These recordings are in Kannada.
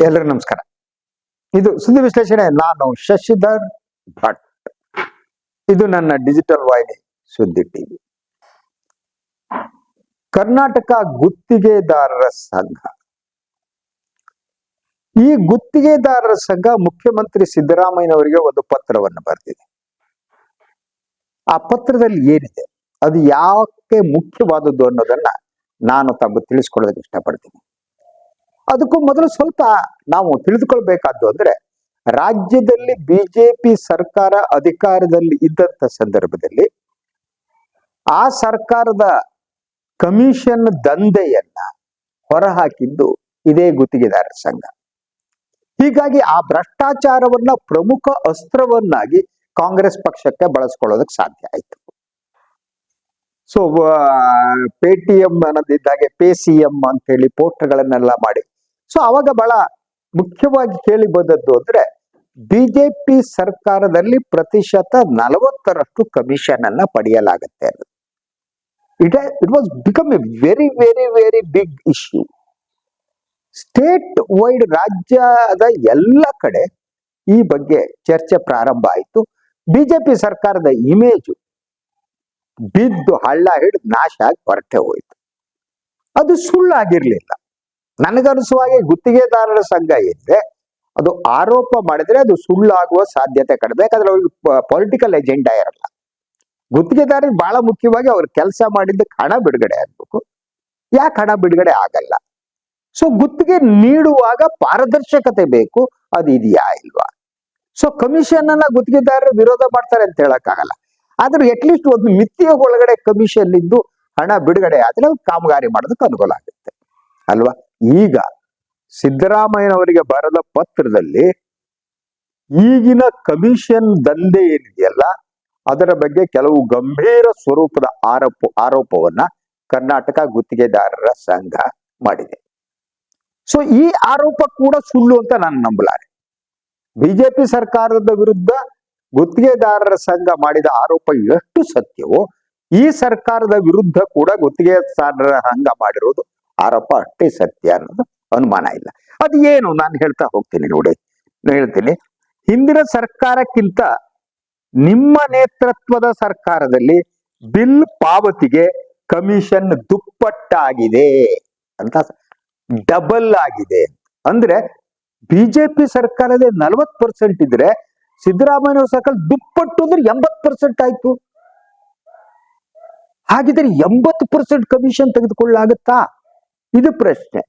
ಎಲ್ಲರಿಗೂ ನಮಸ್ಕಾರ. ಇದು ಸುದ್ದಿ ವಿಶ್ಲೇಷಣೆ. ನಾನು ಶಶಿಧರ್ ಭಟ್. ಇದು ನನ್ನ ಡಿಜಿಟಲ್ ವಾಹಿನಿ ಸುದ್ದಿ ಟಿವಿ. ಕರ್ನಾಟಕ ಗುತ್ತಿಗೆದಾರರ ಸಂಘ. ಈ ಗುತ್ತಿಗೆದಾರರ ಸಂಘ ಮುಖ್ಯಮಂತ್ರಿ ಸಿದ್ದರಾಮಯ್ಯನವರಿಗೆ ಒಂದು ಪತ್ರವನ್ನು ಬರೆದಿದೆ. ಆ ಪತ್ರದಲ್ಲಿ ಏನಿದೆ, ಅದು ಯಾಕೆ ಮುಖ್ಯವಾದದ್ದು ಅನ್ನೋದನ್ನ ನಾನು ತಮಗೆ ತಿಳಿಸ್ಕೊಳ್ಳೋದಕ್ಕೆ ಇಷ್ಟಪಡ್ತೀನಿ. ಅದಕ್ಕೂ ಮೊದಲು ಸ್ವಲ್ಪ ನಾವು ತಿಳಿದುಕೊಳ್ಬೇಕಾದ್ದು ಅಂದ್ರೆ, ರಾಜ್ಯದಲ್ಲಿ ಬಿಜೆಪಿ ಸರ್ಕಾರ ಅಧಿಕಾರದಲ್ಲಿ ಇದ್ದಂತ ಸಂದರ್ಭದಲ್ಲಿ ಆ ಸರ್ಕಾರದ ಕಮಿಷನ್ ದಂಧೆಯನ್ನ ಹೊರಹಾಕಿದ್ದು ಇದೇ ಗುತ್ತಿಗೆದಾರರ ಸಂಘ. ಹೀಗಾಗಿ ಆ ಭ್ರಷ್ಟಾಚಾರವನ್ನ ಪ್ರಮುಖ ಅಸ್ತ್ರವನ್ನಾಗಿ ಕಾಂಗ್ರೆಸ್ ಪಕ್ಷಕ್ಕೆ ಬಳಸ್ಕೊಳ್ಳೋದಕ್ಕೆ ಸಾಧ್ಯ ಆಯ್ತು. ಸೊ ಪೇಟಿಎಂ ಅನ್ನೋದಿದ್ದಾಗೆ ಪೇಸಿಎಂ ಅಂತ ಹೇಳಿ ಪೋಸ್ಟರ್ಗಳನ್ನೆಲ್ಲ ಮಾಡಿ, ಸೊ ಅವಾಗ ಬಹಳ ಮುಖ್ಯವಾಗಿ ಕೇಳಿ ಬಂದದ್ದು ಅಂದ್ರೆ, ಬಿಜೆಪಿ ಸರ್ಕಾರದಲ್ಲಿ ಪ್ರತಿಶತ 40% ಕಮಿಷನ್ ಅನ್ನ ಪಡೆಯಲಾಗುತ್ತೆ ಅನ್ನೋದು. It was become a very very very big issue. State wide ರಾಜ್ಯದ ಎಲ್ಲ ಕಡೆ ಈ ಬಗ್ಗೆ ಚರ್ಚೆ ಪ್ರಾರಂಭ ಆಯಿತು. ಬಿಜೆಪಿ ಸರ್ಕಾರದ ಇಮೇಜು ಬಿದ್ದು ಹಳ್ಳ ಹಿಡಿದು ನಾಶ ಆಗಿ ಹೊರಟೆ ಹೋಯಿತು. ಅದು ಸುಳ್ಳಾಗಿರ್ಲಿಲ್ಲ. ನನಗನಿಸುವಾಗೆ ಗುತ್ತಿಗೆದಾರರ ಸಂಘ ಏನಿದೆ, ಅದು ಆರೋಪ ಮಾಡಿದ್ರೆ ಅದು ಸುಳ್ಳಾಗುವ ಸಾಧ್ಯತೆ ಕಡಿಮೆ. ಯಾಕಂದ್ರೆ ಅವ್ರಿಗೆ ಪೊಲಿಟಿಕಲ್ ಎಜೆಂಡಾ ಇರಲ್ಲ. ಗುತ್ತಿಗೆದಾರರಿಗೆ ಬಹಳ ಮುಖ್ಯವಾಗಿ ಅವ್ರ ಕೆಲಸ ಮಾಡಿದ್ದಕ್ಕೆ ಹಣ ಬಿಡುಗಡೆ ಆಗ್ಬೇಕು. ಯಾಕೆ ಹಣ ಬಿಡುಗಡೆ ಆಗಲ್ಲ? ಸೊ ಗುತ್ತಿಗೆ ನೀಡುವಾಗ ಪಾರದರ್ಶಕತೆ ಬೇಕು. ಅದು ಇದೆಯಾ ಇಲ್ವಾ? ಸೊ ಕಮಿಷನ್ ಅನ್ನ ಗುತ್ತಿಗೆದಾರರು ವಿರೋಧ ಮಾಡ್ತಾರೆ ಅಂತ ಹೇಳಕ್ಕಾಗಲ್ಲ. ಆದ್ರೆ ಅಟ್ಲೀಸ್ಟ್ ಒಂದು ಮಿತಿಯ ಒಳಗಡೆ ಕಮಿಷನ್ ಇದ್ದು ಹಣ ಬಿಡುಗಡೆ ಆದ್ರೆ ಕಾಮಗಾರಿ ಮಾಡೋದಕ್ಕೆ ಅನುಕೂಲ ಆಗುತ್ತೆ ಅಲ್ವಾ? ಈಗ ಸಿದ್ದರಾಮಯ್ಯನವರಿಗೆ ಬರೆದ ಪತ್ರದಲ್ಲಿ ಈಗಿನ ಕಮಿಷನ್ ದಂಧೆ ಏನಿದೆಯಲ್ಲ, ಅದರ ಬಗ್ಗೆ ಕೆಲವು ಗಂಭೀರ ಸ್ವರೂಪದ ಆರೋಪವನ್ನ ಕರ್ನಾಟಕ ಗುತ್ತಿಗೆದಾರರ ಸಂಘ ಮಾಡಿದೆ. ಸೊ ಈ ಆರೋಪ ಕೂಡ ಸುಳ್ಳು ಅಂತ ನಾನು ನಂಬಲಾರೆ. ಬಿಜೆಪಿ ಸರ್ಕಾರದ ವಿರುದ್ಧ ಗುತ್ತಿಗೆದಾರರ ಸಂಘ ಮಾಡಿದ ಆರೋಪ ಎಷ್ಟು ಸತ್ಯವೋ, ಈ ಸರ್ಕಾರದ ವಿರುದ್ಧ ಕೂಡ ಗುತ್ತಿಗೆದಾರರ ಸಂಘ ಮಾಡಿರೋದು ಆರೋಪ ಅಷ್ಟೇ ಸತ್ಯ ಅನ್ನೋದು ಅನುಮಾನ ಇಲ್ಲ. ಅದು ಏನು ನಾನು ಹೇಳ್ತಾ ಹೋಗ್ತೀನಿ ನೋಡಿ. ನಾನು ಹೇಳ್ತೀನಿ, ಹಿಂದಿನ ಸರ್ಕಾರಕ್ಕಿಂತ ನಿಮ್ಮ ನೇತೃತ್ವದ ಸರ್ಕಾರದಲ್ಲಿ ಬಿಲ್ ಪಾವತಿಗೆ ಕಮಿಷನ್ ದುಪ್ಪಟ್ಟಾಗಿದೆ ಅಂತ, ಡಬಲ್ ಆಗಿದೆ. ಅಂದ್ರೆ ಬಿಜೆಪಿ ಸರ್ಕಾರದ 40% ಇದ್ರೆ ಸಿದ್ದರಾಮಯ್ಯ ಸರ್ಕಾರ ದುಪ್ಪಟ್ಟು ಅಂದ್ರೆ 80% ಆಯ್ತು. ಹಾಗಿದ್ರೆ 80% ಕಮಿಷನ್ ತೆಗೆದುಕೊಳ್ಳಲಾಗುತ್ತಾ? ಇದು ಪ್ರಶ್ನೆ.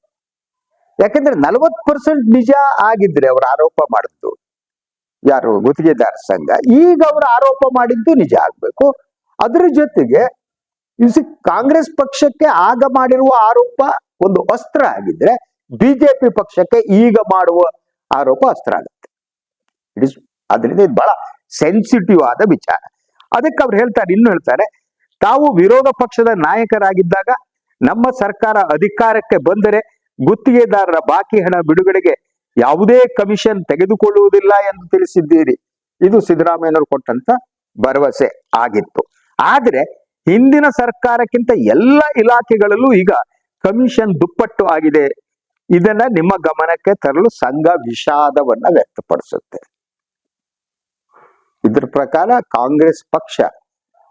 ಯಾಕಂದ್ರೆ 40% ನಿಜ ಆಗಿದ್ರೆ ಅವರ ಆರೋಪ ಮಾಡಿದ್ದು ಯಾರು, ಗುತ್ತಿಗೆದಾರ ಸಂಘ, ಈಗ ಅವರು ಆರೋಪ ಮಾಡಿದ್ದು ನಿಜ ಆಗ್ಬೇಕು. ಅದರ ಜೊತೆಗೆ ಕಾಂಗ್ರೆಸ್ ಪಕ್ಷಕ್ಕೆ ಆಗ ಮಾಡಿರುವ ಆರೋಪ ಒಂದು ಅಸ್ತ್ರ ಆಗಿದ್ರೆ, ಬಿಜೆಪಿ ಪಕ್ಷಕ್ಕೆ ಈಗ ಮಾಡುವ ಆರೋಪ ಅಸ್ತ್ರ ಆಗುತ್ತೆ. ಅದರಿಂದ ಇದು ಬಹಳ ಸೆನ್ಸಿಟಿವ್ ಆದ ವಿಚಾರ. ಅದಕ್ಕೆ ಅವ್ರು ಹೇಳ್ತಾರೆ, ಇನ್ನು ಹೇಳ್ತಾರೆ, ತಾವು ವಿರೋಧ ಪಕ್ಷದ ನಾಯಕರಾಗಿದ್ದಾಗ ನಮ್ಮ ಸರ್ಕಾರ ಅಧಿಕಾರಕ್ಕೆ ಬಂದರೆ ಗುತ್ತಿಗೆದಾರರ ಬಾಕಿ ಹಣ ಬಿಡುಗಡೆಗೆ ಯಾವುದೇ ಕಮಿಷನ್ ತೆಗೆದುಕೊಳ್ಳುವುದಿಲ್ಲ ಎಂದು ತಿಳಿಸಿದ್ದೀರಿ. ಇದು ಸಿದ್ದರಾಮಯ್ಯನವರು ಕೊಟ್ಟಂತ ಭರವಸೆ ಆಗಿತ್ತು. ಆದ್ರೆ ಹಿಂದಿನ ಸರ್ಕಾರಕ್ಕಿಂತ ಎಲ್ಲ ಇಲಾಖೆಗಳಲ್ಲೂ ಈಗ ಕಮಿಷನ್ ದುಪ್ಪಟ್ಟು ಆಗಿದೆ. ಇದನ್ನ ನಿಮ್ಮ ಗಮನಕ್ಕೆ ತರಲು ಸಂಘ ವಿಷಾದವನ್ನ ವ್ಯಕ್ತಪಡಿಸುತ್ತೆ. ಇದ್ರ ಪ್ರಕಾರ ಕಾಂಗ್ರೆಸ್ ಪಕ್ಷ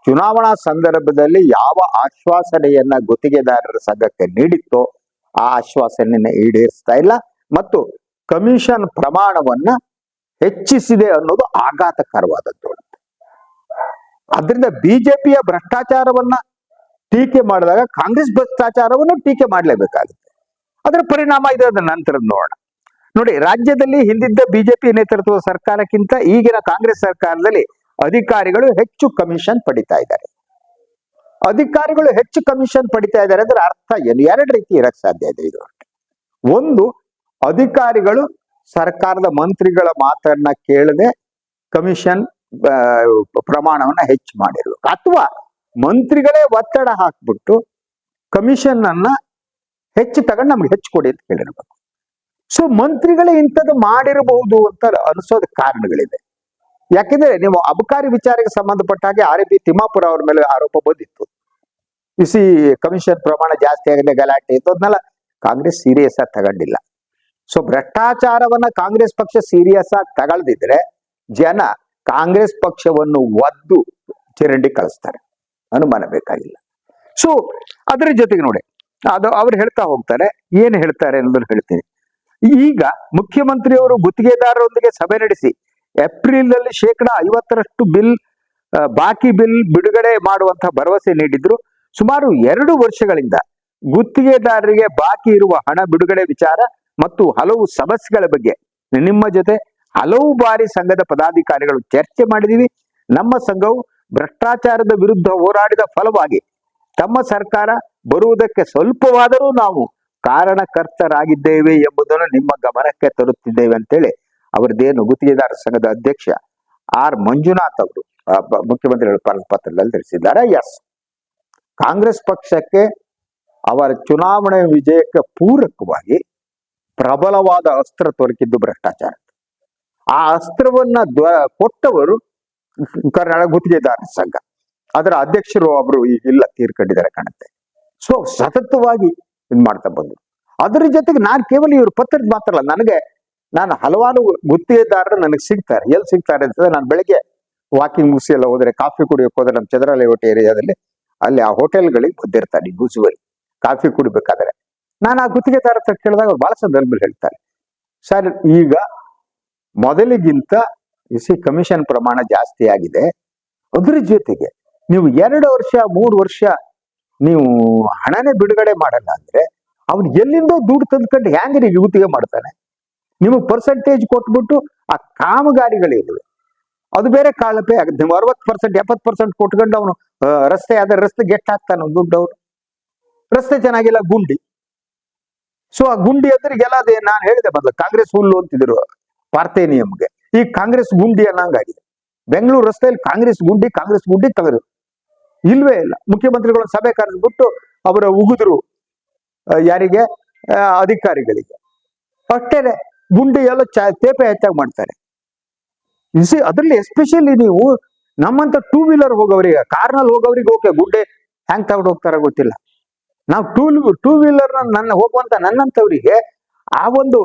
ಚುನಾವಣಾ ಸಂದರ್ಭದಲ್ಲಿ ಯಾವ ಆಶ್ವಾಸನೆಯನ್ನ ಗುತ್ತಿಗೆದಾರರ ಸಂಘಕ್ಕೆ ನೀಡಿತ್ತೋ ಆ ಆಶ್ವಾಸನೆಯನ್ನ ಈಡೇರಿಸ್ತಾ ಇಲ್ಲ ಮತ್ತು ಕಮಿಷನ್ ಪ್ರಮಾಣವನ್ನ ಹೆಚ್ಚಿಸಿದೆ ಅನ್ನೋದು ಆಘಾತಕರವಾದದ್ದು. ಅದರಿಂದ ಬಿಜೆಪಿಯ ಭ್ರಷ್ಟಾಚಾರವನ್ನ ಟೀಕೆ ಮಾಡಿದಾಗ ಕಾಂಗ್ರೆಸ್ ಭ್ರಷ್ಟಾಚಾರವನ್ನು ಟೀಕೆ ಮಾಡಲೇಬೇಕಾಗುತ್ತೆ. ಅದರ ಪರಿಣಾಮ ಇದರ ನಂತರ ನೋಡೋಣ. ನೋಡಿ, ರಾಜ್ಯದಲ್ಲಿ ಹಿಂದಿದ್ದ ಬಿಜೆಪಿ ನೇತೃತ್ವದ ಸರ್ಕಾರಕ್ಕಿಂತ ಈಗಿನ ಕಾಂಗ್ರೆಸ್ ಸರ್ಕಾರದಲ್ಲಿ ಅಧಿಕಾರಿಗಳು ಹೆಚ್ಚು ಕಮಿಷನ್ ಪಡಿತಾ ಇದ್ದಾರೆ. ಅಧಿಕಾರಿಗಳು ಹೆಚ್ಚು ಕಮಿಷನ್ ಪಡಿತಾ ಇದ್ದಾರೆ ಅಂದ್ರೆ ಅರ್ಥ ಏನು? ಎರಡು ರೀತಿ ಇರಕ್ ಸಾಧ್ಯ ಇದೆ. ಇದು ಒಂದು, ಅಧಿಕಾರಿಗಳು ಸರ್ಕಾರದ ಮಂತ್ರಿಗಳ ಮಾತನ್ನ ಕೇಳದೆ ಕಮಿಷನ್ ಪ್ರಮಾಣವನ್ನ ಹೆಚ್ಚು ಮಾಡಿರ್ಬೇಕು, ಅಥವಾ ಮಂತ್ರಿಗಳೇ ಒತ್ತಡ ಹಾಕ್ಬಿಟ್ಟು ಕಮಿಷನ್ ಅನ್ನ ಹೆಚ್ಚು ತಗೊಂಡು ನಮ್ಗೆ ಹೆಚ್ಚು ಕೊಡಿ ಅಂತ ಕೇಳಿರ್ಬೇಕು. ಸೊ ಮಂತ್ರಿಗಳೇ ಇಂಥದ್ದು ಮಾಡಿರಬಹುದು ಅಂತ ಅನಿಸೋದ ಕಾರಣಗಳಿದೆ. ಯಾಕೆಂದ್ರೆ ನೀವು ಅಬಕಾರಿ ವಿಚಾರಕ್ಕೆ ಸಂಬಂಧಪಟ್ಟ ಹಾಗೆ RP ತಿಮ್ಮಾಪುರ ಅವ್ರ ಮೇಲೆ ಆರೋಪ ಬಂದಿತ್ತು. ಕಮಿಷನ್ ಪ್ರಮಾಣ ಜಾಸ್ತಿ ಆಗಿದೆ, ಗಲಾಟೆ ಇತ್ತು. ಅದನ್ನೆಲ್ಲ ಕಾಂಗ್ರೆಸ್ ಸೀರಿಯಸ್ ಆಗಿ ತಗೊಂಡಿಲ್ಲ. ಸೊ ಭ್ರಷ್ಟಾಚಾರವನ್ನ ಕಾಂಗ್ರೆಸ್ ಪಕ್ಷ ಸೀರಿಯಸ್ ಆಗಿ ತಗೊಳ್ದಿದ್ರೆ ಜನ ಕಾಂಗ್ರೆಸ್ ಪಕ್ಷವನ್ನು ಒದ್ದು ಚರಂಡಿ ಕಳಿಸ್ತಾರೆ, ಅನುಮಾನ ಬೇಕಾಗಿಲ್ಲ. ಸೊ ಅದರ ಜೊತೆಗೆ ನೋಡಿ, ಅದು ಅವ್ರು ಹೇಳ್ತಾ ಹೋಗ್ತಾರೆ, ಏನ್ ಹೇಳ್ತಾರೆ ಅನ್ನೋದನ್ನು ಹೇಳ್ತೀನಿ. ಈಗ ಮುಖ್ಯಮಂತ್ರಿಯವರು ಗುತ್ತಿಗೆದಾರರೊಂದಿಗೆ ಸಭೆ ನಡೆಸಿ ಏಪ್ರಿಲ್ ನಲ್ಲಿ 50% ಬಿಲ್ ಬಾಕಿ ಬಿಲ್ ಬಿಡುಗಡೆ ಮಾಡುವಂತಹ ಭರವಸೆ ನೀಡಿದ್ರು. ಸುಮಾರು 2 ವರ್ಷಗಳಿಂದ ಗುತ್ತಿಗೆದಾರರಿಗೆ ಬಾಕಿ ಇರುವ ಹಣ ಬಿಡುಗಡೆ ವಿಚಾರ ಮತ್ತು ಹಲವು ಸಮಸ್ಯೆಗಳ ಬಗ್ಗೆ ನಿಮ್ಮ ಜೊತೆ ಹಲವು ಬಾರಿ ಸಂಘದ ಪದಾಧಿಕಾರಿಗಳು ಚರ್ಚೆ ಮಾಡಿದೀವಿ. ನಮ್ಮ ಸಂಘವು ಭ್ರಷ್ಟಾಚಾರದ ವಿರುದ್ಧ ಹೋರಾಡಿದ ಫಲವಾಗಿ ತಮ್ಮ ಸರ್ಕಾರ ಬರುವುದಕ್ಕೆ ಸ್ವಲ್ಪವಾದರೂ ನಾವು ಕಾರಣಕರ್ತರಾಗಿದ್ದೇವೆ ಎಂಬುದನ್ನು ನಿಮ್ಮ ಗಮನಕ್ಕೆ ತರುತ್ತಿದ್ದೇವೆ ಅಂತೇಳಿ ಅವರದ್ದೇನು ಗುತ್ತಿಗೆದಾರ ಸಂಘದ ಅಧ್ಯಕ್ಷ ಆರ್ ಮಂಜುನಾಥ್ ಅವರು ಮುಖ್ಯಮಂತ್ರಿಗಳ ಪತ್ರದಲ್ಲಿ ತಿಳಿಸಿದ್ದಾರೆ. ಎಸ್, ಕಾಂಗ್ರೆಸ್ ಪಕ್ಷಕ್ಕೆ ಅವರ ಚುನಾವಣೆ ವಿಜಯಕ್ಕೆ ಪೂರಕವಾಗಿ ಪ್ರಬಲವಾದ ಅಸ್ತ್ರ ದೊರಕಿದ್ದು ಭ್ರಷ್ಟಾಚಾರ. ಆ ಅಸ್ತ್ರವನ್ನ ಕೊಟ್ಟವರು ಕರ್ನಾಟಕ ಗುತ್ತಿಗೆದಾರ ಸಂಘ, ಅದರ ಅಧ್ಯಕ್ಷರು ಒಬ್ರು ಈಗಿಲ್ಲ, ತೀರ್ಕೊಂಡಿದ್ದಾರೆ ಕಾಣುತ್ತೆ. ಸೊ ಸತತವಾಗಿ ಇದ್ ಮಾಡ್ತಾ ಬಂದ್ರು. ಅದರ ಜೊತೆಗೆ ನಾನು ಕೇವಲ ಇವ್ರ ಪತ್ರದ ಮಾತ್ರ ಅಲ್ಲ, ನಾನು ಹಲವಾರು ಗುತ್ತಿಗೆದಾರರು ನನಗೆ ಸಿಗ್ತಾರೆ. ಎಲ್ಲಿ ಸಿಗ್ತಾರೆ ಅಂತಂದ್ರೆ, ನಾನು ಬೆಳಗ್ಗೆ ವಾಕಿಂಗ್ ಮುಗಿಸಿ ಎಲ್ಲ ಹೋದ್ರೆ, ಕಾಫಿ ಕುಡಿಯೋಕೆ ಹೋದ್ರೆ ನಮ್ಮ ಚಂದ್ರಾಲೇಔಟ್ ಏರಿಯಾದಲ್ಲಿ ಅಲ್ಲಿ ಆ ಹೋಟೆಲ್ಗಳಿಗೆ ಬಂದಿರ್ತಾರೆ ಯೂಸುವಲಿ ಕಾಫಿ ಕುಡಿಬೇಕಾದ್ರೆ. ನಾನು ಆ ಗುತ್ತಿಗೆದಾರ ಹತ್ರ ಕೇಳಿದಾಗ ಅವ್ರು ಬಹಳ ಸಂದರ್ಭದಲ್ಲಿ ಹೇಳ್ತಾರೆ, ಸರ್ ಈಗ ಮೊದಲಿಗಿಂತ ಕಮಿಷನ್ ಪ್ರಮಾಣ ಜಾಸ್ತಿ ಆಗಿದೆ, ಅದ್ರ ಜೊತೆಗೆ ನೀವು 2 ವರ್ಷ 3 ವರ್ಷ ನೀವು ಹಣನೇ ಬಿಡುಗಡೆ ಮಾಡಲ್ಲ ಅಂದ್ರೆ ಅವ್ನು ಎಲ್ಲಿಂದೋ ದುಡ್ಡು ತಂದ್ಕೊಂಡು ಹೆಂಗ್ರಿ ಗುತ್ತಿಗೆ ಮಾಡ್ತಾನೆ? ನಿಮಗೆ ಪರ್ಸೆಂಟೇಜ್ ಕೊಟ್ಬಿಟ್ಟು ಆ ಕಾಮಗಾರಿಗಳಿವೆ, ಅದು ಬೇರೆ ಕಾಳಪೆ ಆಗುತ್ತೆ. ನೀವು 60% 70% ಕೊಟ್ಕೊಂಡು ಅವನು ರಸ್ತೆ ಆದ್ರೆ ರಸ್ತೆ ಗೆಟ್ ಹಾಕ್ತಾನ ದುಡ್ಡು. ಅವ್ರು ರಸ್ತೆ ಚೆನ್ನಾಗಿಲ್ಲ, ಗುಂಡಿ. ಸೊ ಆ ಗುಂಡಿ ಅಂದ್ರೆ ಎಲ್ಲ ಅದೇ ನಾನು ಹೇಳಿದೆ ಮೊದಲು, ಕಾಂಗ್ರೆಸ್ ಹುಲ್ಲು ಅಂತಿದ್ರು ಪಾರ್ಥೇನಿಯಂಗೆ, ಈ ಕಾಂಗ್ರೆಸ್ ಗುಂಡಿ ಅನ್ನಂಗಾಗಿದೆ. ಬೆಂಗಳೂರು ರಸ್ತೆಯಲ್ಲಿ ಕಾಂಗ್ರೆಸ್ ಗುಂಡಿ ತೆಗೆದು ಇಲ್ವೇ ಇಲ್ಲ. ಮುಖ್ಯಮಂತ್ರಿಗಳ ಸಭೆ ಕರೆದ್ಬಿಟ್ಟು ಅವರ ಉಗಿದ್ರು ಯಾರಿಗೆ? ಅಧಿಕಾರಿಗಳಿಗೆ. ಅಷ್ಟೇನೆ ಗುಂಡಿ ಎಲ್ಲ ತೇಪೆ ಹೆಚ್ಚಾಗಿ ಮಾಡ್ತಾರೆ. ಅದ್ರಲ್ಲಿ ಎಸ್ಪೆಷಲಿ ನೀವು ನಮ್ಮಂತ 2 ವೀಲರ್ ಹೋಗೋರಿಗೆ, ಕಾರ್ನಲ್ಲಿ ಹೋಗೋರಿಗೆ ಓಕೆ, ಗುಡ್ಡೆ ಹ್ಯಾಂಗ್ ತಗೊಂಡು ಹೋಗ್ತಾರ ಗೊತ್ತಿಲ್ಲ. ನಾವು ಟೂ ವೀಲರ್ ಹೋಗುವಂತ ನನ್ನಂತವರಿಗೆ ಆ ಒಂದು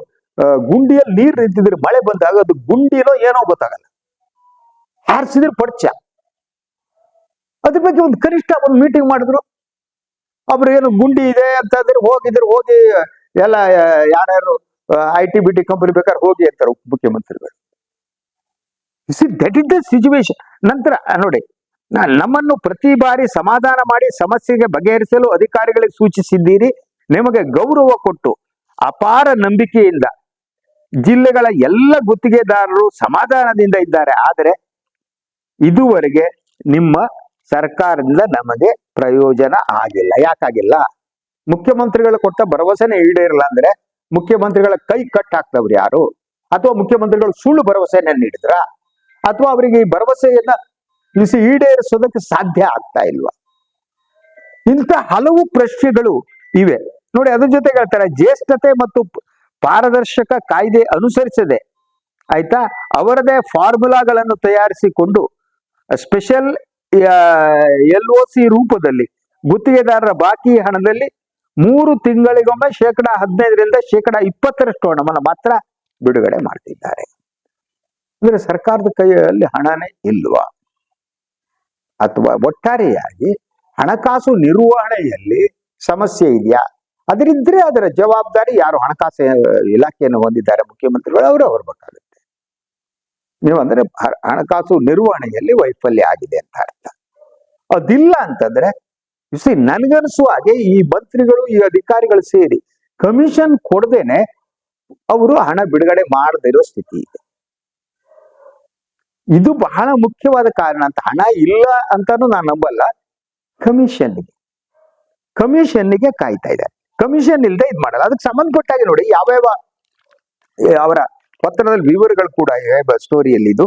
ಗುಂಡಿಯಲ್ಲಿ ನೀರು ನಿಂತಿದ್ರೆ ಮಳೆ ಬಂದಾಗ ಅದು ಗುಂಡಿನೋ ಏನೋ ಗೊತ್ತಾಗಲ್ಲ, ಹಾರಿಸಿದ್ರೆ ಪಡ್ಚ. ಅದ್ರ ಬಗ್ಗೆ ಒಂದು ಕನಿಷ್ಠ ಒಂದು ಮೀಟಿಂಗ್ ಮಾಡಿದ್ರು. ಒಬ್ರು ಏನು ಗುಂಡಿ ಇದೆ ಅಂತಂದ್ರೆ ಹೋಗಿ ಎಲ್ಲ ಯಾರ್ಯಾರು IT BT ಕಂಪನಿ ಬೇಕಾದ್ರೆ ಹೋಗಿ ಅಂತಾರೆ ಮುಖ್ಯಮಂತ್ರಿಗಳು. That is the situation. ನಂತರ ನೋಡಿ, ನಮ್ಮನ್ನು ಪ್ರತಿ ಬಾರಿ ಸಮಾಧಾನ ಮಾಡಿ ಸಮಸ್ಯೆಗೆ ಬಗೆಹರಿಸಲು ಅಧಿಕಾರಿಗಳಿಗೆ ಸೂಚಿಸಿದ್ದೀರಿ. ನಿಮಗೆ ಗೌರವ ಕೊಟ್ಟು ಅಪಾರ ನಂಬಿಕೆಯಿಂದ ಜಿಲ್ಲೆಗಳ ಎಲ್ಲ ಗುತ್ತಿಗೆದಾರರು ಸಮಾಧಾನದಿಂದ ಇದ್ದಾರೆ. ಆದರೆ ಇದುವರೆಗೆ ನಿಮ್ಮ ಸರ್ಕಾರದಿಂದ ನಮಗೆ ಪ್ರಯೋಜನ ಆಗಿಲ್ಲ. ಯಾಕಾಗಿಲ್ಲ? ಮುಖ್ಯಮಂತ್ರಿಗಳು ಕೊಟ್ಟ ಭರವಸೆನೇ ಈಡೇರಲ್ಲ ಅಂದ್ರೆ ಮುಖ್ಯಮಂತ್ರಿಗಳ ಕೈ ಕಟ್ ಹಾಕ್ತವ್ರು ಯಾರು? ಅಥವಾ ಮುಖ್ಯಮಂತ್ರಿಗಳು ಸುಳ್ಳು ಭರವಸೆಯನ್ನ ನೀಡಿದ್ರ? ಅಥವಾ ಅವರಿಗೆ ಈ ಭರವಸೆಯನ್ನ ಈಡೇರಿಸೋದಕ್ಕೆ ಸಾಧ್ಯ ಆಗ್ತಾ ಇಲ್ವಾ? ಇಂಥ ಹಲವು ಪ್ರಶ್ನೆಗಳು ಇವೆ ನೋಡಿ. ಅದ್ರ ಜೊತೆಗೆ ಹೇಳ್ತಾರೆ, ಜ್ಯೇಷ್ಠತೆ ಮತ್ತು ಪಾರದರ್ಶಕ ಕಾಯ್ದೆ ಅನುಸರಿಸದೆ ಆಯ್ತಾ ಅವರದೇ ಫಾರ್ಮುಲಾಗಳನ್ನು ತಯಾರಿಸಿಕೊಂಡು ಸ್ಪೆಷಲ್ LOC ರೂಪದಲ್ಲಿ ಗುತ್ತಿಗೆದಾರರ ಬಾಕಿ ಹಣದಲ್ಲಿ 3 ತಿಂಗಳಿಗೊಮ್ಮೆ 15% 20% ಹಣವನ್ನು ಮಾತ್ರ ಬಿಡುಗಡೆ ಮಾಡ್ತಿದ್ದಾರೆ. ಅಂದ್ರೆ ಸರ್ಕಾರದ ಕೈಯಲ್ಲಿ ಹಣನೇ ಇಲ್ವಾ? ಅಥವಾ ಒಟ್ಟಾರೆಯಾಗಿ ಹಣಕಾಸು ನಿರ್ವಹಣೆಯಲ್ಲಿ ಸಮಸ್ಯೆ ಇದೆಯಾ? ಅದರಿದ್ರೆ ಅದರ ಜವಾಬ್ದಾರಿ ಯಾರು ಹಣಕಾಸು ಇಲಾಖೆಯನ್ನು ಹೊಂದಿದ್ದಾರೆ ಮುಖ್ಯಮಂತ್ರಿಗಳು, ಅವರು ಹೊರಬೇಕಾಗುತ್ತೆ. ನೀವು ಅಂದ್ರೆ ಹಣಕಾಸು ನಿರ್ವಹಣೆಯಲ್ಲಿ ವೈಫಲ್ಯ ಆಗಿದೆ ಅಂತ ಅರ್ಥ. ಅದಿಲ್ಲ ಅಂತಂದ್ರೆ ನನ್ಗನ್ಸುವ ಹಾಗೆ ಈ ಮಂತ್ರಿಗಳು ಈ ಅಧಿಕಾರಿಗಳು ಸೇರಿ ಕಮಿಷನ್ ಕೊಡದೇನೆ ಅವರು ಹಣ ಬಿಡುಗಡೆ ಮಾಡದಿರೋ ಸ್ಥಿತಿ ಇದೆ. ಇದು ಬಹಳ ಮುಖ್ಯವಾದ ಕಾರಣ ಅಂತ. ಹಣ ಇಲ್ಲ ಅಂತಾನು ನಾನು ನಂಬಲ್ಲ. ಕಮಿಷನ್ನಿಗೆ ಕಾಯ್ತಾ ಇದ್ದಾರೆ. ಕಮಿಷನ್ ಇಲ್ಲದೆ ಇದು ಮಾಡಲ್ಲ. ಅದಕ್ಕೆ ಸಂಬಂಧಪಟ್ಟಾಗಿ ನೋಡಿ, ಯಾವ್ಯಾವ ಅವರ ಪತ್ರದಲ್ಲಿ ವಿವರಗಳು ಕೂಡ ಇದೆ ಸ್ಟೋರಿಯಲ್ಲಿ ಇದು.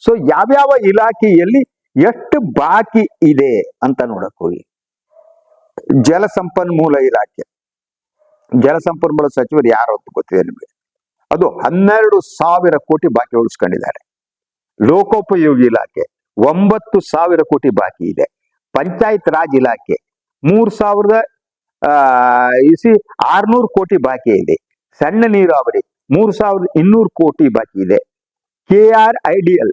ಸೊ ಯಾವ್ಯಾವ ಇಲಾಖೆಯಲ್ಲಿ ಎಷ್ಟು ಬಾಕಿ ಇದೆ ಅಂತ ನೋಡಕ್ ಹೋಗಿ, ಜಲಸಂಪನ್ಮೂಲ ಇಲಾಖೆ, ಜಲಸಂಪನ್ಮೂಲ ಸಚಿವರು ಯಾರು ಅಂತ ಗೊತ್ತಿದೆ ನಿಮಗೆ, ಅದು 12,000 ಕೋಟಿ ಬಾಕಿ ಉಳಿಸ್ಕೊಂಡಿದ್ದಾರೆ. ಲೋಕೋಪಯೋಗಿ ಇಲಾಖೆ 9,000 ಕೋಟಿ ಬಾಕಿ ಇದೆ. ಪಂಚಾಯತ್ ರಾಜ್ ಇಲಾಖೆ 3,600 ಕೋಟಿ ಬಾಕಿ ಇದೆ. ಸಣ್ಣ ನೀರಾವರಿ 3,200 ಕೋಟಿ ಬಾಕಿ ಇದೆ. KRIDL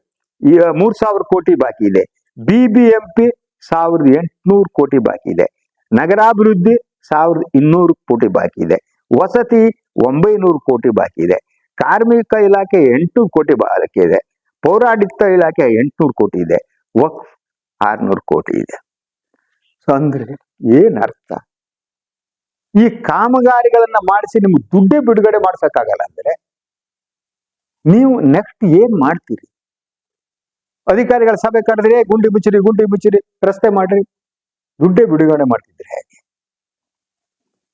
3,000 ಕೋಟಿ ಬಾಕಿ ಇದೆ. BBMP 1,800 ಕೋಟಿ ಬಾಕಿ ಇದೆ. ನಗರಾಭಿವೃದ್ಧಿ 1,200 ಕೋಟಿ ಬಾಕಿ ಇದೆ. ವಸತಿ 900 ಕೋಟಿ ಬಾಕಿ ಇದೆ. ಕಾರ್ಮಿಕ ಇಲಾಖೆ 800 ಕೋಟಿ ಬಾಕಿ ಇದೆ. ಪೌರಾಡಳಿತ ಇಲಾಖೆ 800 ಕೋಟಿ ಇದೆ. ವಕ್ಫ್ 600 ಕೋಟಿ ಇದೆ. ಸೊ ಅಂದ್ರೆ ಏನ್ ಅರ್ಥ? ಈ ಕಾಮಗಾರಿಗಳನ್ನ ಮಾಡಿಸಿ ನಿಮ್ಗೆ ದುಡ್ಡೇ ಬಿಡುಗಡೆ ಮಾಡ್ಸಕ್ಕಾಗಲ್ಲ ಅಂದ್ರೆ ನೀವು ನೆಕ್ಸ್ಟ್ ಏನ್ ಮಾಡ್ತೀರಿ? ಅಧಿಕಾರಿಗಳ ಸಭೆ ಕರೆದ್ರೆ ಗುಂಡಿ ಮುಚ್ಚಿರಿ, ರಸ್ತೆ ಮಾಡ್ರಿ, ದುಡ್ಡೇ ಬಿಡುಗಡೆ ಮಾಡ್ತಿದ್ರೆ ಹೇಗೆ?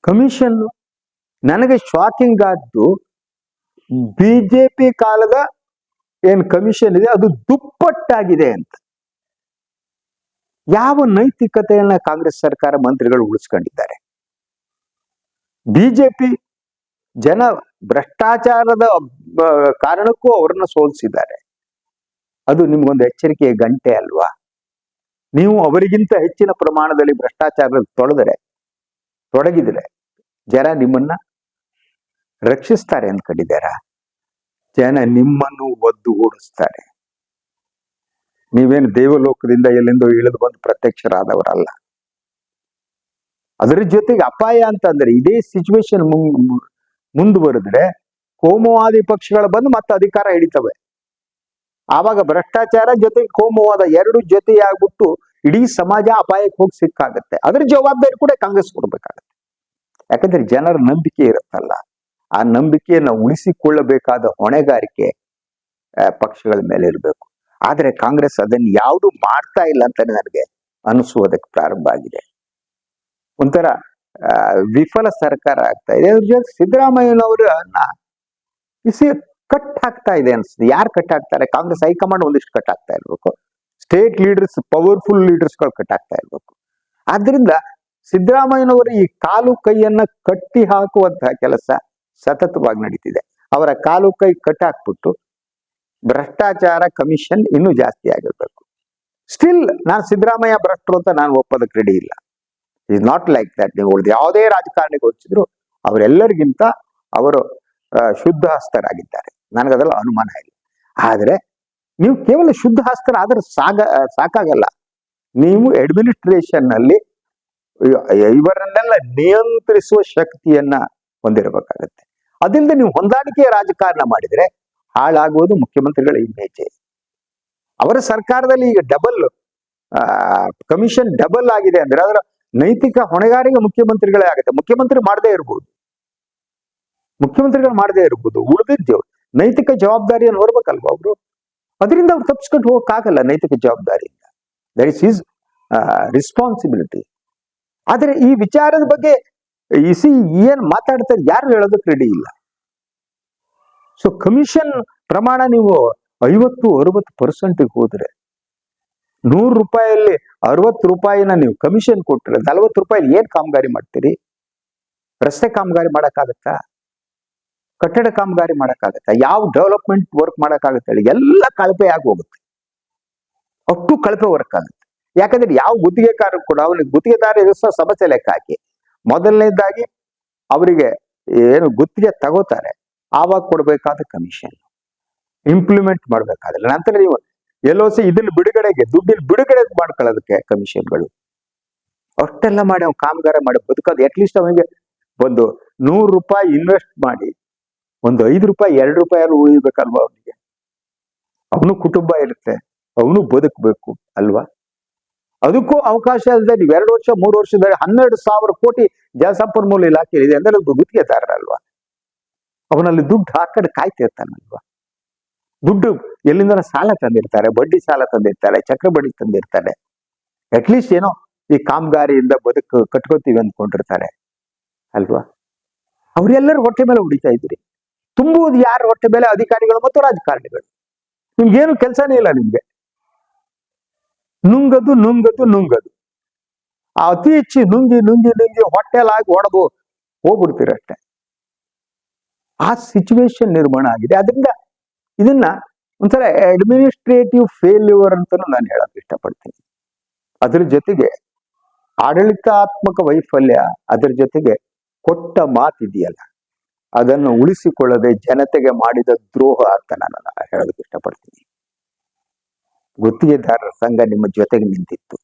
ಕಮಿಷನ್ ನನಗೆ ಶಾಕಿಂಗ್ ಆದ್ದು, ಬಿಜೆಪಿ ಕಾಲದ ಏನ್ ಕಮಿಷನ್ ಇದೆ ಅದು ದುಪ್ಪಟ್ಟಾಗಿದೆ ಅಂತ. ಯಾವ ನೈತಿಕತೆಯನ್ನ ಕಾಂಗ್ರೆಸ್ ಸರ್ಕಾರ ಮಂತ್ರಿಗಳು ಉಳಿಸ್ಕೊಂಡಿದ್ದಾರೆ? ಬಿಜೆಪಿ ಜನ ಭ್ರಷ್ಟಾಚಾರದ ಕಾರಣಕ್ಕೂ ಅವ್ರನ್ನ ಸೋಲಿಸಿದ್ದಾರೆ. ಅದು ನಿಮ್ಗೊಂದು ಎಚ್ಚರಿಕೆಯ ಗಂಟೆ ಅಲ್ವಾ? ನೀವು ಅವರಿಗಿಂತ ಹೆಚ್ಚಿನ ಪ್ರಮಾಣದಲ್ಲಿ ಭ್ರಷ್ಟಾಚಾರದಲ್ಲಿ ತೊಡಗಿದ್ರೆ ಜನ ನಿಮ್ಮನ್ನ ರಕ್ಷಿಸ್ತಾರೆ ಅಂದ್ಕೊಂಡಿದ್ದಾರ? ಜನ ನಿಮ್ಮನ್ನು ಒದ್ದು ಓಡಿಸ್ತಾರೆ. ನೀವೇನು ದೇವಲೋಕದಿಂದ ಎಲ್ಲಿಂದೋ ಇಳಿದು ಬಂದು ಪ್ರತ್ಯಕ್ಷರಾದವರಲ್ಲ. ಅದರ ಜೊತೆಗೆ ಅಪಾಯ ಅಂತಂದ್ರೆ ಇದೇ ಸಿಚುವೇಶನ್ ಮುಂದುವರೆದ್ರೆ ಕೋಮುವಾದಿ ಪಕ್ಷಗಳು ಬಂದು ಮತ್ತೆ ಅಧಿಕಾರ ಹಿಡಿತವೆ. ಆವಾಗ ಭ್ರಷ್ಟಾಚಾರ ಜೊತೆಗೆ ಕೋಮುವಾದ ಎರಡು ಜೊತೆಯಾಗ್ಬಿಟ್ಟು ಇಡೀ ಸಮಾಜ ಅಪಾಯಕ್ಕೆ ಹೋಗಿ ಸಿಕ್ಕಾಗತ್ತೆ. ಅದರ ಜವಾಬ್ದಾರಿ ಕೂಡ ಕಾಂಗ್ರೆಸ್ ಕೊಡ್ಬೇಕಾಗತ್ತೆ. ಯಾಕಂದ್ರೆ ಜನರ ನಂಬಿಕೆ ಇರುತ್ತಲ್ಲ, ಆ ನಂಬಿಕೆಯನ್ನ ಉಳಿಸಿಕೊಳ್ಳಬೇಕಾದ ಹೊಣೆಗಾರಿಕೆ ಪಕ್ಷಗಳ ಮೇಲೆ ಇರಬೇಕು. ಆದ್ರೆ ಕಾಂಗ್ರೆಸ್ ಅದನ್ನು ಯಾವುದು ಮಾಡ್ತಾ ಇಲ್ಲ ಅಂತಾನೆ ನನಗೆ ಅನಿಸುವುದಕ್ಕೆ ಪ್ರಾರಂಭ ಆಗಿದೆ. ಒಂಥರ ವಿಫಲ ಸರ್ಕಾರ ಆಗ್ತಾ ಇದೆ. ಅದ್ರ ಜೊತೆ ಸಿದ್ದರಾಮಯ್ಯನವರನ್ನ ಕಟ್ ಹಾಕ್ತಾ ಇದೆ ಅನ್ಸುತ್ತೆ. ಯಾರು ಕಟ್ ಹಾಕ್ತಾರೆ? ಕಾಂಗ್ರೆಸ್ ಹೈಕಮಾಂಡ್ ಒಂದಿಷ್ಟು ಕಟ್ ಆಗ್ತಾ ಇರ್ಬೇಕು, ಸ್ಟೇಟ್ ಲೀಡರ್ಸ್, ಪವರ್ಫುಲ್ ಲೀಡರ್ಸ್ಗಳು ಕಟ್ ಆಗ್ತಾ ಇರ್ಬೇಕು. ಆದ್ರಿಂದ ಸಿದ್ದರಾಮಯ್ಯನವರು ಈ ಕಾಲು ಕೈಯನ್ನ ಕಟ್ಟಿ ಹಾಕುವಂತಹ ಕೆಲಸ ಸತತವಾಗಿ ನಡೀತಿದೆ. ಅವರ ಕಾಲು ಕೈ ಕಟ್ ಹಾಕ್ಬಿಟ್ಟು ಭ್ರಷ್ಟಾಚಾರ ಕಮಿಷನ್ ಇನ್ನೂ ಜಾಸ್ತಿ ಆಗಿರ್ಬೇಕು. ಸ್ಟಿಲ್ ನಾನು ಸಿದ್ದರಾಮಯ್ಯ ಭ್ರಷ್ಟರು ಅಂತ ನಾನು ಒಪ್ಪೋದಕ್ಕೆ ರೆಡಿ ಇಲ್ಲ. Is not like that. ನೀವು ಯಾವುದೇ ರಾಜಕಾರಣಿಗೆ ಹೋಲಿಸಿದ್ರು ಅವರೆಲ್ಲರಿಗಿಂತ ಅವರು ಶುದ್ಧ ಹಸ್ತರಾಗಿದ್ದಾರೆ, ನನಗದೆಲ್ಲ ಅನುಮಾನ ಇಲ್ಲ. ಆದ್ರೆ ನೀವು ಕೇವಲ ಶುದ್ಧ ಹಸ್ತರಾದ್ರೆ ಸಾಕಾಗಲ್ಲ. ನೀವು ಅಡ್ಮಿನಿಸ್ಟ್ರೇಷನ್ ನಲ್ಲಿ ಇವರನ್ನೆಲ್ಲ ನಿಯಂತ್ರಿಸುವ ಶಕ್ತಿಯನ್ನ ಹೊಂದಿರಬೇಕಾಗತ್ತೆ. ಅದಿಲ್ಲದೆ ನೀವು ಹೊಂದಾಣಿಕೆಯ ರಾಜಕಾರಣ ಮಾಡಿದ್ರೆ ಹಾಳಾಗುವುದು ಮುಖ್ಯಮಂತ್ರಿಗಳ ಇಮೇಜ್. ಅವರ ಸರ್ಕಾರದಲ್ಲಿ ಈಗ ಕಮಿಷನ್ ಡಬಲ್ ಆಗಿದೆ ಅಂದ್ರೆ ಅದರ ನೈತಿಕ ಹೊಣೆಗಾರಿಕೆ ಮುಖ್ಯಮಂತ್ರಿಗಳೇ ಆಗುತ್ತೆ. ಮುಖ್ಯಮಂತ್ರಿಗಳು ಮಾಡದೇ ಇರ್ಬೋದು, ಉಳಿದಿದ್ದೇವು ನೈತಿಕ ಜವಾಬ್ದಾರಿಯನ್ನು ಹೊರಬೇಕಲ್ವಾ ಅವರು? ಅದರಿಂದ ಅವ್ರು ತಪ್ಪಿಸ್ಕೊಂಡು ಹೋಗಕ್ಕಾಗಲ್ಲ ನೈತಿಕ ಜವಾಬ್ದಾರಿಯಿಂದ. That is his responsibility. ಆದ್ರೆ ಈ ವಿಚಾರದ ಬಗ್ಗೆ ಏನ್ ಮಾತಾಡ್ತಾರೆ ಯಾರು ಹೇಳೋದಕ್ಕೆ ರೆಡಿ ಇಲ್ಲ. ಸೊ ಕಮಿಷನ್ ಪ್ರಮಾಣ ನೀವು 50-60% ಹೋದ್ರೆ 100 ರೂಪಾಯಲ್ಲಿ 60 ರೂಪಾಯಿನ ನೀವು ಕಮಿಷನ್ ಕೊಟ್ಟರೆ 40 ರೂಪಾಯಿ ಏನ್ ಕಾಮಗಾರಿ ಮಾಡ್ತೀರಿ? ರಸ್ತೆ ಕಾಮಗಾರಿ ಮಾಡಕ್ಕಾಗತ್ತಾ? ಕಟ್ಟಡ ಕಾಮಗಾರಿ ಮಾಡಕ್ಕಾಗತ್ತಾ? ಯಾವ ಡೆವಲಪ್ಮೆಂಟ್ ವರ್ಕ್ ಮಾಡಕ್ಕಾಗತ್ತೆ ಹೇಳಿ? ಎಲ್ಲ ಕಳಪೆ ಆಗಿ ಹೋಗುತ್ತೆ. ಅಷ್ಟು ಕಳಪೆ ವರ್ಕ್ ಆಗುತ್ತೆ. ಯಾಕಂದ್ರೆ ಯಾವ ಗುತ್ತಿಗೆಕಾರ ಕೂಡ ಅವನಿಗೆ ಗುತ್ತಿಗೆದಾರ ಎದುರಿಸೋ ಸಮಸ್ಯೆ ಲೆಕ್ಕ ಹಾಕಿ ಮೊದಲನೇದಾಗಿ ಅವರಿಗೆ ಏನು ಗುತ್ತಿಗೆ ತಗೋತಾರೆ ಆವಾಗ ಕೊಡ್ಬೇಕಾದ ಕಮಿಷನ್ ಇಂಪ್ಲಿಮೆಂಟ್ ಮಾಡ್ಬೇಕಾದ್ರೆ, ನಂತರ ನೀವು LOC ಇದನ್ನ ದುಡ್ಡಿನ ಬಿಡುಗಡೆ ಮಾಡ್ಕೊಳ್ಳೋದಕ್ಕೆ ಕಮಿಷನ್ಗಳು ಅಷ್ಟೆಲ್ಲ ಮಾಡಿ ಅವ್ನು ಕಾಮಗಾರ ಮಾಡಿ ಬದುಕೋದು. ಅಟ್ಲೀಸ್ಟ್ ಅವನಿಗೆ ಒಂದು 100 ರೂಪಾಯಿ ಇನ್ವೆಸ್ಟ್ ಮಾಡಿ ಒಂದು 5 ರೂಪಾಯಿ 2 ರೂಪಾಯಿ ಉಳಿಬೇಕಲ್ವಾ? ಅವನಿಗೆ ಅವನು ಕುಟುಂಬ ಇರುತ್ತೆ, ಅವನು ಬದುಕಬೇಕು ಅಲ್ವಾ? ಅದಕ್ಕೂ ಅವಕಾಶ ಇಲ್ಲದೆ ನೀವು 2 ವರ್ಷ 3 ವರ್ಷದಲ್ಲಿ 12,000 ಕೋಟಿ ಜಲಸಂಪನ್ಮೂಲ ಇಲಾಖೆ ಇದೆ ಅಂದ್ರೆ ಗುತ್ತಿಗೆದಾರರಲ್ವಾ? ಅವನಲ್ಲಿ ದುಡ್ಡು ಹಾಕಡೆ ಕಾಯ್ತಿರ್ತಾನಲ್ವಾ? ದುಡ್ಡು ಎಲ್ಲಿಂದ ಸಾಲ ತಂದಿರ್ತಾರೆ, ಬಡ್ಡಿ ಸಾಲ ತಂದಿರ್ತಾರೆ, ಚಕ್ರ ಬಡ್ಡಿ ತಂದಿರ್ತಾರೆ. ಅಟ್ಲೀಸ್ಟ್ ಏನೋ ಈ ಕಾಮಗಾರಿಯಿಂದ ಕಟ್ಕೋತೀವಿ ಅಂದ್ಕೊಂಡಿರ್ತಾರೆ ಅಲ್ವಾ? ಅವರೆಲ್ಲರೂ ಹೊಟ್ಟೆ ಮೇಲೆ ಹೊಡಿತಾ ಇದ್ರಿ. ತುಂಬುವುದು ಯಾರ ಹೊಟ್ಟೆ ಮೇಲೆ? ಅಧಿಕಾರಿಗಳು ಮತ್ತು ರಾಜಕಾರಣಿಗಳು. ನಿಮ್ಗೇನು ಕೆಲಸನೇ ಇಲ್ಲ. ನಿಮ್ಗೆ ನುಂಗದು ಅತಿ ಹೆಚ್ಚು ನುಂಗಿ ಹೊಟ್ಟೆಲಾಗಿ ಹೊಡೆದು ಹೋಗ್ಬಿಡ್ತೀರಷ್ಟೆ. ಆ ಸಿಚುವೇಶನ್ ನಿರ್ಮಾಣ ಆಗಿದೆ. ಅದರಿಂದ ಇದನ್ನ ಒಂಥರ ಅಡ್ಮಿನಿಸ್ಟ್ರೇಟಿವ್ ಫೇಲ್ಯೂರ್ ಅಂತಾನು ನಾನು ಹೇಳಕ್ ಇಷ್ಟಪಡ್ತೀನಿ. ಅದ್ರ ಜೊತೆಗೆ ಆಡಳಿತಾತ್ಮಕ ವೈಫಲ್ಯ, ಅದ್ರ ಜೊತೆಗೆ ಕೊಟ್ಟ ಮಾತಿದೆಯಲ್ಲ ಅದನ್ನು ಉಳಿಸಿಕೊಳ್ಳದೆ ಜನತೆಗೆ ಮಾಡಿದ ದ್ರೋಹ ಅಂತ ನಾನು ಹೇಳೋದಕ್ಕೆ ಇಷ್ಟಪಡ್ತೀನಿ. ಗುತ್ತಿಗೆದಾರರ ಸಂಘ ನಿಮ್ಮ ಜೊತೆಗೆ ನಿಂತಿತ್ತು.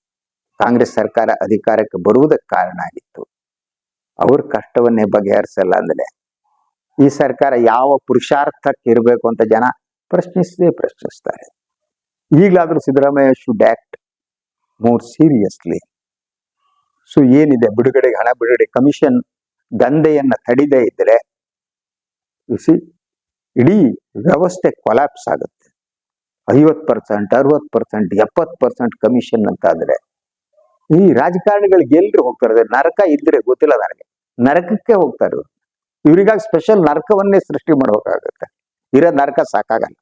ಕಾಂಗ್ರೆಸ್ ಸರ್ಕಾರ ಅಧಿಕಾರಕ್ಕೆ ಬರುವುದಕ್ಕೆ ಕಾರಣ ಆಗಿತ್ತು. ಅವ್ರ ಕಷ್ಟವನ್ನೇ ಬಗೆಹರಿಸಲ್ಲ ಅಂದ್ರೆ ಈ ಸರ್ಕಾರ ಯಾವ ಪುರುಷಾರ್ಥಕ್ಕೆ ಇರಬೇಕು ಅಂತ ಜನ ಪ್ರಶ್ನಿಸ್ತಾರೆ. ಈಗಲಾದ್ರೂ Siddaramaiah should act more seriously. So ಏನಿದೆ ಬಿಡುಗಡೆಗೆ ಹಣ ಬಿಡುಗಡೆ ಕಮಿಷನ್ ದಂಧೆಯನ್ನ ತಡಿದೇ ಇದ್ರೆ ಇಡೀ ವ್ಯವಸ್ಥೆ ಕೊಲಾಪ್ಸ್ ಆಗುತ್ತೆ. 50%, 60%, 70% ಕಮಿಷನ್ ಅಂತ ಆದ್ರೆ ಈ ರಾಜಕಾರಣಿಗಳಿಗೆ ಎಲ್ರು ಹೋಗ್ತಾರೆ? ನರಕ ಇದ್ರೆ ಗೊತ್ತಿಲ್ಲ ನನಗೆ, ನರಕಕ್ಕೆ ಹೋಗ್ತಾರೆ ಇವರಿಗಾಗಿ ಸ್ಪೆಷಲ್ ನರಕವನ್ನೇ ಸೃಷ್ಟಿ ಮಾಡಬೇಕಾಗುತ್ತೆ. ಇರೋ ನರಕ ಸಾಕಾಗಲ್ಲ.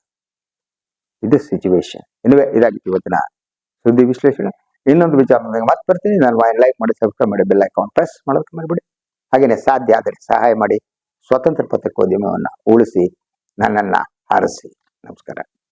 ಇದು ಸಿಚುವೇಶನ್. ಇದುವೇ ಇದಾಗಿತ್ತು ಇವತ್ತಿನ ಸುದ್ದಿ ವಿಶ್ಲೇಷಣೆ. ಇನ್ನೊಂದು ವಿಚಾರದೊಂದಿಗೆ ಮತ್ತೆ ಬರ್ತೀನಿ. ನಾನು ಲೈಕ್ ಮಾಡಿ, ಸಬ್ಸ್ಕ್ರೈಬ್ ಮಾಡಿ, ಬೆಲ್ ಐಕಾನ್ ಪ್ರೆಸ್ ಮಾಡೋದಕ್ಕೆ ಮಾಡಬೇಡಿ. ಹಾಗೇನೆ ಸಾಧ್ಯ ಆದರೆ ಸಹಾಯ ಮಾಡಿ ಸ್ವತಂತ್ರ ಪತ್ರಿಕೋದ್ಯಮವನ್ನು ಉಳಿಸಿ ನನ್ನನ್ನ ಹಾರಿಸಿ. ನಮಸ್ಕಾರ.